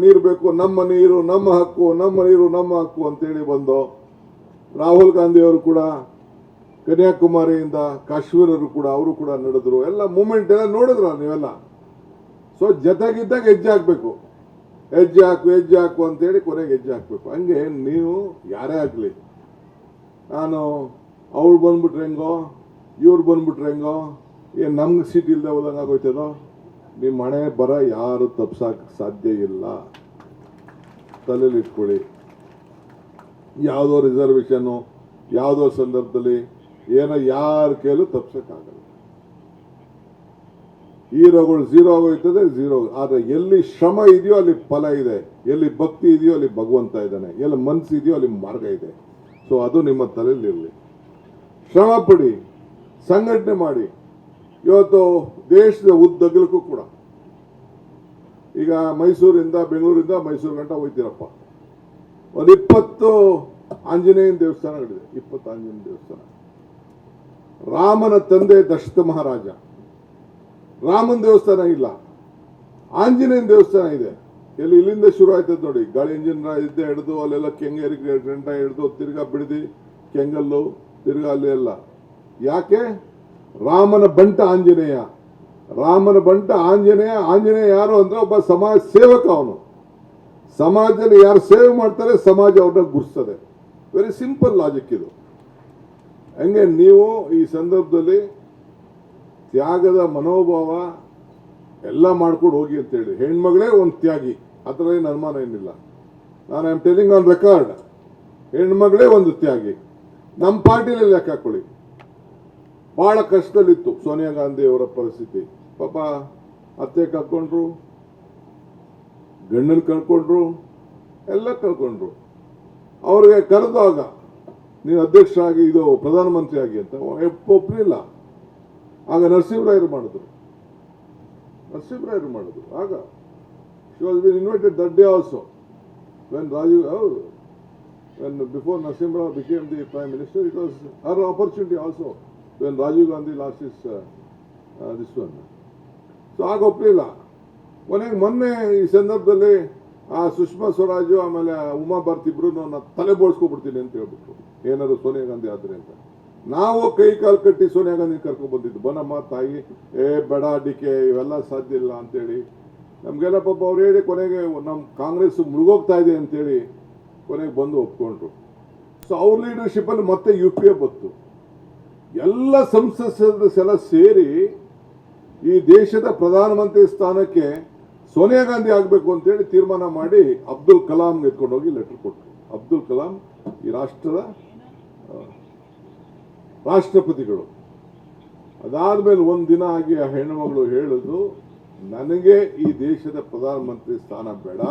ನೀರು ಬೇಕು, ನಮ್ಮ ನೀರು ನಮ್ಮ ಹಕ್ಕು, ನಮ್ಮ ನೀರು ನಮ್ಮ ಹಕ್ಕು ಅಂತೇಳಿ ಬಂದು ರಾಹುಲ್ ಗಾಂಧಿ ಅವರು ಕೂಡ ಕನ್ಯಾಕುಮಾರಿಯಿಂದ ಕಾಶ್ಮೀರರು ಕೂಡ ಅವರು ಕೂಡ ನಡೆದ್ರು. ಎಲ್ಲ ಮೂಮೆಂಟ್ ಎಲ್ಲ ನೋಡಿದ್ರ ನೀವೆಲ್ಲ. ಸೊ ಜೊತೆಗಿದ್ದಾಗ ಹೆಜ್ಜೆ ಹಾಕ್ಬೇಕು, ಹೆಜ್ಜೆ ಹಾಕು ಅಂತೇಳಿ ಕೊನೆಗೆ ಹೆಜ್ಜೆ ಹಾಕ್ಬೇಕು. ಹಂಗೆ ನೀವು ಯಾರೇ ಆಗಲಿ, ನಾನು ಅವ್ರು ಬಂದ್ಬಿಟ್ರೆ ಹೆಂಗೋ ಇವ್ರು ಬಂದ್ಬಿಟ್ರೆ ಹೆಂಗೋ, ಏನು ನಮ್ಗೆ ಸೀಟ್ ಇಲ್ಲದೆ ಹೋದಂಗೆ ಆಗೋಯ್ತದೋ, ನಿಮ್ಮ ಹಣೆ ಬರ ಯಾರು ತಪ್ಸಕ್ಕೆ ಸಾಧ್ಯ ಇಲ್ಲ. ತಲೆಯಲ್ಲಿ ಇಟ್ಕೊಳ್ಳಿ. ಯಾವುದೋ ರಿಸರ್ವೇಷನ್ನು ಯಾವುದೋ ಸಂದರ್ಭದಲ್ಲಿ ಏನೋ ಯಾರ ಕೈಲೂ ತಪ್ಸಕ್ಕಾಗಲ್ಲ. ಹೀರೋಗಳು ಝೀರೋ ಆಗೋಯ್ತದೆ, ಝೀರೋ. ಆದರೆ ಎಲ್ಲಿ ಶ್ರಮ ಇದೆಯೋ ಅಲ್ಲಿ ಫಲ ಇದೆ, ಎಲ್ಲಿ ಭಕ್ತಿ ಇದೆಯೋ ಅಲ್ಲಿ ಭಗವಂತ ಇದ್ದಾನೆ, ಎಲ್ಲಿ ಮನಸ್ಸು ಇದೆಯೋ ಅಲ್ಲಿ ಮಾರ್ಗ ಇದೆ. ಸೊ ಅದು ನಿಮ್ಮ ತಲೆಯಲ್ಲಿರಲಿ. ಶ್ರಮ ಪಡಿ, ಸಂಘಟನೆ ಮಾಡಿ. ಇವತ್ತು ದೇಶದ ಉದ್ದಗಲಕ್ಕೂ ಕೂಡ ಈಗ ಮೈಸೂರಿಂದ ಬೆಂಗಳೂರಿಂದ ಮೈಸೂರು ಗಂಟ ಹೋಗ್ತೀರಪ್ಪ, ಒಂದು 20 ಆಂಜನೇಯನ ದೇವಸ್ಥಾನಗಳಿದೆ. 20 ಆಂಜನೇಯನ ದೇವಸ್ಥಾನ. ರಾಮನ ತಂದೆ ದಶರಥ ಮಹಾರಾಜ, ರಾಮನ ದೇವಸ್ಥಾನ ಇಲ್ಲ, ಆಂಜನೇಯನ ದೇವಸ್ಥಾನ ಇದೆ. ಎಲ್ಲಿ ಇಲ್ಲಿಂದ ಶುರು ಆಯ್ತದ ನೋಡಿ, ಗಾಳಿ ಇಂಜಿನ್ ಇದ್ದೆ ಹಿಡಿದು ಅಲ್ಲೆಲ್ಲ ಕೆಂಗೇರಿ ಗಂಟ ಹಿಡಿದು ತಿರ್ಗಾ ಬಿಡದಿ ಕೆಂಗಲ್ಲು ತಿರ್ಗಾ ಅಲ್ಲಿ ಎಲ್ಲ. ಯಾಕೆ? ರಾಮನ ಬಂಟ ಆಂಜನೇಯ, ರಾಮನ ಬಂಟ ಆಂಜನೇಯ. ಆಂಜನೇಯ ಯಾರು ಅಂದ್ರೆ ಒಬ್ಬ ಸಮಾಜ ಸೇವಕ. ಅವನು ಸಮಾಜದಲ್ಲಿ ಯಾರು ಸೇವೆ ಮಾಡ್ತಾರೆ ಸಮಾಜ ಅವ್ರನ್ನ ಗುರ್ಸ್ತದೆ. ವೆರಿ ಸಿಂಪಲ್ ಲಾಜಿಕ್ ಇದು. ಹಂಗೆ ನೀವು ಈ ಸಂದರ್ಭದಲ್ಲಿ ತ್ಯಾಗದ ಮನೋಭಾವ ಎಲ್ಲ ಮಾಡ್ಕೊಂಡು ಹೋಗಿ ಅಂತೇಳಿ. ಹೆಣ್ಮಗಳೇ ಒಂದು ತ್ಯಾಗಿ, ಅದರಲ್ಲಿ ಅನುಮಾನ ಏನಿಲ್ಲ. ನಾನು I am telling on record, ಹೆಣ್ಮಗಳೇ ಒಂದು ತ್ಯಾಗಿ. ನಮ್ಮ ಪಾರ್ಟಿಯಲ್ಲಿ ಲೆಕ್ಕ ಹಾಕೊಳ್ಳಿ. ಬಹಳ ಕಷ್ಟದಲ್ಲಿತ್ತು ಸೋನಿಯಾ ಗಾಂಧಿ ಅವರ ಪರಿಸ್ಥಿತಿ. ಪಾಪ ಅತ್ತೆ ಕಳ್ಕೊಂಡ್ರು, ಗಂಡನ ಕಳ್ಕೊಂಡ್ರು, ಎಲ್ಲ ಕಳ್ಕೊಂಡ್ರು. ಅವ್ರಿಗೆ ಕರೆದಾಗ ನೀವು ಅಧ್ಯಕ್ಷರಾಗಿ ಇದು ಪ್ರಧಾನಮಂತ್ರಿ ಆಗಿ ಅಂತ ಒಪ್ಪಲಿಲ್ಲ. ಆಗ ನರಸಿಂಹರಾಯರು ಮಾಡಿದ್ರು. ಆಗ she was bin invited that day also when before Narasimha became the prime minister. It was her opportunity also when Rajiv Gandhi lost his this one. So ಆಗ ಒಪ್ಪಲಿಲ್ಲ. ಕೊನೆಗೆ ಮೊನ್ನೆ ಈ ಸಂದರ್ಭದಲ್ಲಿ ಆ ಸುಷ್ಮಾ ಸ್ವರಾಜ್ ಆಮೇಲೆ ಉಮಾ ಭಾರತಿ ಇಬ್ರು ತಲೆ ಬೋಳ್ಸ್ಕೊಬಿಡ್ತೀನಿ ಅಂತ ಹೇಳ್ಬಿಟ್ರು, ಏನಾದ್ರು ಸೋನಿಯಾ ಗಾಂಧಿ ಆದ್ರೆ ಅಂತ. ನಾವು ಕೈ ಕಾಲು ಕಟ್ಟಿ ಸೋನಿಯಾ ಗಾಂಧಿ ಕರ್ಕೊಂಡ್ ಬಂದಿದ್ದು, ಬನಮ್ಮ ತಾಯಿ, ಬೇಡ ಡಿಕೆ ಇವೆಲ್ಲ ಸಾಧ್ಯ ಇಲ್ಲ ಅಂತೇಳಿ ನಮ್ಗೆಲ್ಲ ಪಾಪ ಅವ್ರು ಹೇಳಿ ಕೊನೆಗೆ ನಮ್ಮ ಕಾಂಗ್ರೆಸ್ ಮುಳುಗೋಗ್ತಾ ಇದೆ ಅಂತೇಳಿ ಕೊನೆಗೆ ಬಂದು ಒಪ್ಕೊಂಡ್ರು. ಸೊ ಅವ್ರ ಲೀಡರ್ಶಿಪ್ಪಲ್ಲಿ ಮತ್ತೆ UPA ಬಂತು. ಎಲ್ಲ ಸಂಸತ್ ಸದಸ್ಯರೆಲ್ಲ ಸೇರಿ ಈ ದೇಶದ ಪ್ರಧಾನಮಂತ್ರಿ ಸ್ಥಾನಕ್ಕೆ ಸೋನಿಯಾ ಗಾಂಧಿ ಆಗಬೇಕು ಅಂತೇಳಿ ತೀರ್ಮಾನ ಮಾಡಿ ಅಬ್ದುಲ್ ಕಲಾಂ ಎತ್ಕೊಂಡು ಹೋಗಿ ಲೆಟರ್ ಕೊಟ್ಟರು. ಅಬ್ದುಲ್ ಕಲಾಂ ಈ ರಾಷ್ಟ್ರದ ರಾಷ್ಟ್ರಪತಿಗಳು. ಅದಾದ್ಮೇಲೆ ಒಂದಿನ ಆಗಿ ಆ ಹೆಣ್ಣುಮಗಳು ಹೇಳುದು, ನನಗೆ ಈ ದೇಶದ ಪ್ರಧಾನಮಂತ್ರಿ ಸ್ಥಾನ ಬೇಡ,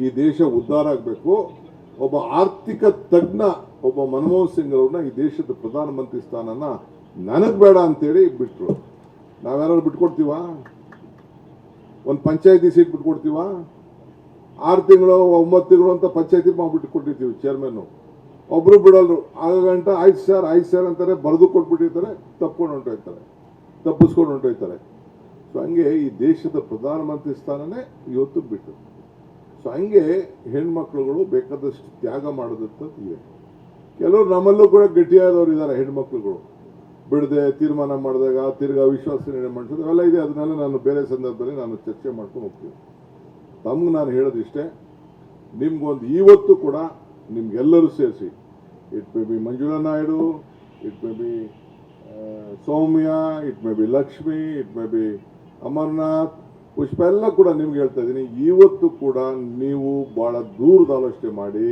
ಈ ದೇಶ ಉದ್ಧಾರ ಆಗಬೇಕು, ಒಬ್ಬ ಆರ್ಥಿಕ ತಜ್ಞ ಒಬ್ಬ ಮನಮೋಹನ್ ಸಿಂಗ್ ಅವ್ರನ್ನ ಈ ದೇಶದ ಪ್ರಧಾನಮಂತ್ರಿ ಸ್ಥಾನನ ನನಗ್ ಬೇಡ ಅಂತೇಳಿ ಬಿಟ್ರು. ನಾವ್ಯಾರು ಬಿಟ್ಕೊಡ್ತೀವ? ಒಂದು ಪಂಚಾಯತಿ ಸೀಟ್ ಬಿಟ್ಕೊಡ್ತೀವ? 6 ತಿಂಗಳು 9 ತಿಂಗಳು ಅಂತ ಪಂಚಾಯತಿ ಬಿಟ್ಕೊಟ್ಟಿರ್ತೀವಿ ಚೇರ್ಮನ್. ಒಬ್ರು ಬಿಡಲ್ರು. ಆಗ ಗಂಟ ಆಯ್ತು ಸರ್ ಅಂತಾರೆ, ಬರೆದು ಕೊಟ್ಬಿಟ್ಟಿರ್ತಾರೆ, ತಪ್ಪಿಸ್ಕೊಂಡು ಹೊಂಟೋಯ್ತಾರೆ. ಸೊ ಹಂಗೆ ಈ ದೇಶದ ಪ್ರಧಾನಮಂತ್ರಿ ಸ್ಥಾನನೇ ಇವತ್ತು ಬಿಟ್ಟು. ಸೊ ಹಂಗೆ ಹೆಣ್ಮಕ್ಳುಗಳು ಬೇಕಾದಷ್ಟು ತ್ಯಾಗ ಮಾಡೋದಂಥದ್ದು ಇವೆ. ಕೆಲವರು ನಮ್ಮಲ್ಲೂ ಕೂಡ ಗಟ್ಟಿಯಾದವ್ರು ಇದ್ದಾರೆ, ಹೆಣ್ಮಕ್ಳುಗಳು ಬಿಡದೆ ತೀರ್ಮಾನ ಮಾಡಿದಾಗ ತಿರ್ಗಾ ಅವಿಶ್ವಾಸ ನಿರ್ಣಯ ಮಾಡಿಸೋದು ಅವೆಲ್ಲ ಇದೆ. ಅದನ್ನೆಲ್ಲ ನಾನು ಬೇರೆ ಸಂದರ್ಭದಲ್ಲಿ ನಾನು ಚರ್ಚೆ ಮಾಡ್ಕೊಂಡು ಹೋಗ್ತೀನಿ. ತಮ್ಗೆ ನಾನು ಹೇಳೋದಿಷ್ಟೇ, ನಿಮ್ಗೊಂದು ಇವತ್ತು ಕೂಡ ನಿಮ್ಗೆಲ್ಲರೂ ಸೇರಿಸಿ, it may be Manjula Naidu, it may be Soumya, it may be Lakshmi, it may be Amarnath, Pushpa, ಎಲ್ಲ ಕೂಡ ನಿಮ್ಗೆ ಹೇಳ್ತಾ ಇದ್ದೀನಿ, ಇವತ್ತು ಕೂಡ ನೀವು ಭಾಳ ದೂರದ ಆಲೋಚನೆ ಮಾಡಿ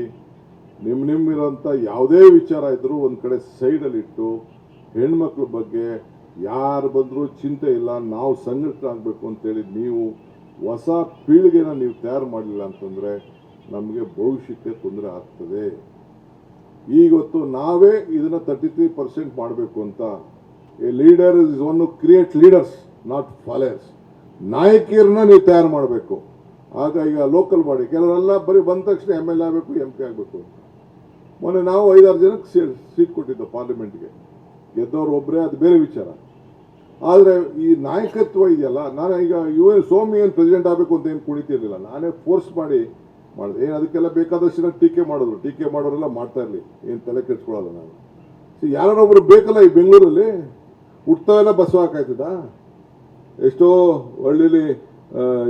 ನಿಮ್ಮಿರೋಂಥ ಯಾವುದೇ ವಿಚಾರ ಇದ್ರೂ ಒಂದು ಕಡೆ ಸೈಡಲ್ಲಿಟ್ಟು ಹೆಣ್ಮಕ್ಳ ಬಗ್ಗೆ ಯಾರು ಬಂದರೂ ಚಿಂತೆ ಇಲ್ಲ, ನಾವು ಸಂಘಟನೆ ಆಗಬೇಕು ಅಂತೇಳಿ ನೀವು ಹೊಸ ಪೀಳಿಗೆನ ನೀವು ತಯಾರು ಮಾಡಲಿಲ್ಲ ಅಂತಂದರೆ ನಮಗೆ ಭವಿಷ್ಯಕ್ಕೆ ತೊಂದರೆ ಆಗ್ತದೆ. ಈಗೊತ್ತು ನಾವೇ ಇದನ್ನು 33% ಮಾಡಬೇಕು ಅಂತ. A leader is one to create leaders, not followers. ನಾಯಕಿಯರನ್ನ ನೀವು ತಯಾರು ಮಾಡಬೇಕು. ಆಗ ಈಗ ಲೋಕಲ್ ಬಾಡಿ ಕೆಲವರೆಲ್ಲ ಬರೀ ಬಂದ ತಕ್ಷಣ MLA ಆಗಬೇಕು, MP ಆಗಬೇಕು. ಮೊನ್ನೆ ನಾವು 5-6 ಜನಕ್ಕೆ ಸೀಟ್ ಕೊಟ್ಟಿದ್ದು ಪಾರ್ಲಿಮೆಂಟ್ಗೆ. ಗೆದ್ದವ್ರು ಒಬ್ಬರೇ, ಅದು ಬೇರೆ ವಿಚಾರ. ಆದರೆ ಈ ನಾಯಕತ್ವ ಇದೆಯಲ್ಲ, ನಾನು ಈಗ ಸೋಮಿ ಏನು ಪ್ರೆಸಿಡೆಂಟ್ ಆಗಬೇಕು ಅಂತ ಏನು ಕುಣಿತಿರ್ಲಿಲ್ಲ, ನಾನೇ ಫೋರ್ಸ್ ಮಾಡಿದೆ. ಏನು ಅದಕ್ಕೆಲ್ಲ ಬೇಕಾದಷ್ಟು ಟೀಕೆ ಮಾಡೋರೆಲ್ಲ ಮಾಡ್ತಾ ಇರಲಿ, ಏನು ತಲೆ ಕೆಡ್ಸ್ಕೊಳ್ಳಲ್ಲ ನಾನು. ಯಾರೊಬ್ಬರು ಬೇಕಲ್ಲ ಈ ಬೆಂಗಳೂರಲ್ಲಿ, ಹುಡ್ತಾವೆಲ್ಲ ಬಸವ ಹಾಕಾಯ್ತದ, ಎಷ್ಟೋ ಹಳ್ಳಿಲಿ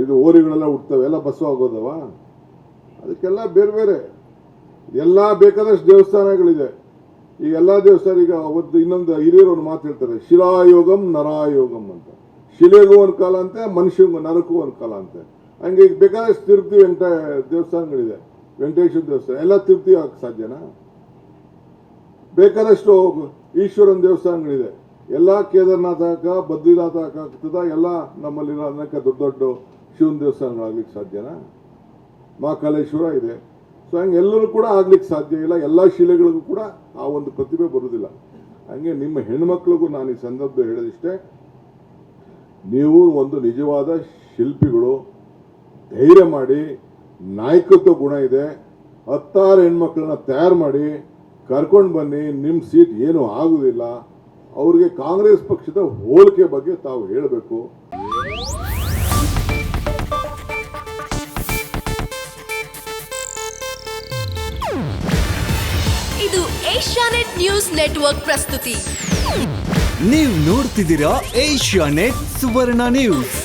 ಇದು ಓರಿಗಳೆಲ್ಲ ಹುಡ್ತವೆ, ಎಲ್ಲ ಬಸವ ಆಗೋದವ. ಅದಕ್ಕೆಲ್ಲ ಬೇರೆ ಬೇರೆ ಎಲ್ಲ ಬೇಕಾದಷ್ಟು ದೇವಸ್ಥಾನಗಳಿದೆ. ಈಗ ಎಲ್ಲ ದೇವಸ್ಥಾನ, ಈಗ ಅವತ್ತು ಇನ್ನೊಂದು ಹಿರಿಯರು ಒಂದು ಮಾತು ಹೇಳ್ತಾರೆ, ಶಿಲಾಯೋಗಂ ನರಾಯೋಗಂ ಅಂತ. ಶಿಲೆಗೂ ಒಂದು ಕಾಲ ಅಂತೆ, ಮನುಷ್ಯಗೂ ನರಕ್ಕೂ ಒಂದು ಕಾಲ ಅಂತೆ. ಹಂಗೆ ಈಗ ಬೇಕಾದಷ್ಟು ತಿರುಪ್ತಿ ದೇವಸ್ಥಾನಗಳಿದೆ, ವೆಂಕಟೇಶ್ವರ ದೇವಸ್ಥಾನ ಎಲ್ಲ ತಿರುಪ್ತಿ ಆಗಕ್ಕೆ ಸಾಧ್ಯನಾ? ಬೇಕಾದಷ್ಟು ಈಶ್ವರನ ದೇವಸ್ಥಾನಗಳಿದೆ, ಎಲ್ಲ ಕೇದಾರ್ನಾಥ ಬದ್ರಿನಾಥ ಆಗ್ತದ, ಎಲ್ಲ ನಮ್ಮಲ್ಲಿರೋ ಅನೇಕ ದೊಡ್ಡ ದೊಡ್ಡ ಶಿವನ ದೇವಸ್ಥಾನಗಳಾಗ್ಲಿಕ್ಕೆ ಸಾಧ್ಯನಾ? ಮಹಾಕಾಲೇಶ್ವರ ಇದೆ. ಸೊ ಹಂಗೆ ಎಲ್ಲರೂ ಕೂಡ ಆಗ್ಲಿಕ್ಕೆ ಸಾಧ್ಯ ಇಲ್ಲ, ಎಲ್ಲ ಶಿಲೆಗಳಿಗೂ ಕೂಡ ಆ ಒಂದು ಪ್ರತಿಭೆ ಬರುವುದಿಲ್ಲ. ಹಂಗೆ ನಿಮ್ಮ ಹೆಣ್ಮಕ್ಳಿಗೂ ನಾನು ಈ ಸಂದರ್ಭ ಹೇಳೋದಿಷ್ಟೇ, ನೀವು ಒಂದು ನಿಜವಾದ ಶಿಲ್ಪಿಗಳು, ಧೈರ್ಯ ಮಾಡಿ, ನಾಯಕತ್ವ ಗುಣ ಇದೆ, 10 ಹೆಣ್ಮಕ್ಳನ್ನ ತಯಾರು ಮಾಡಿ ಕರ್ಕೊಂಡು ಬನ್ನಿ. ನಿಮ್ಮ ಸೀಟ್ ಏನೂ ಆಗುವುದಿಲ್ಲ. ಅವ್ರಿಗೆ ಕಾಂಗ್ರೆಸ್ ಪಕ್ಷದ ಹೋಲಿಕೆ ಬಗ್ಗೆ ತಾವು ಹೇಳಬೇಕು. ಇದು ಏಷ್ಯಾನೆಟ್ ನ್ಯೂಸ್ ನೆಟ್ವರ್ಕ್ ಪ್ರಸ್ತುತಿ. ನೀವು ನೋಡ್ತಿದ್ದೀರಾ ಏಷ್ಯಾನೆಟ್ ಸುವರ್ಣ ನ್ಯೂಸ್.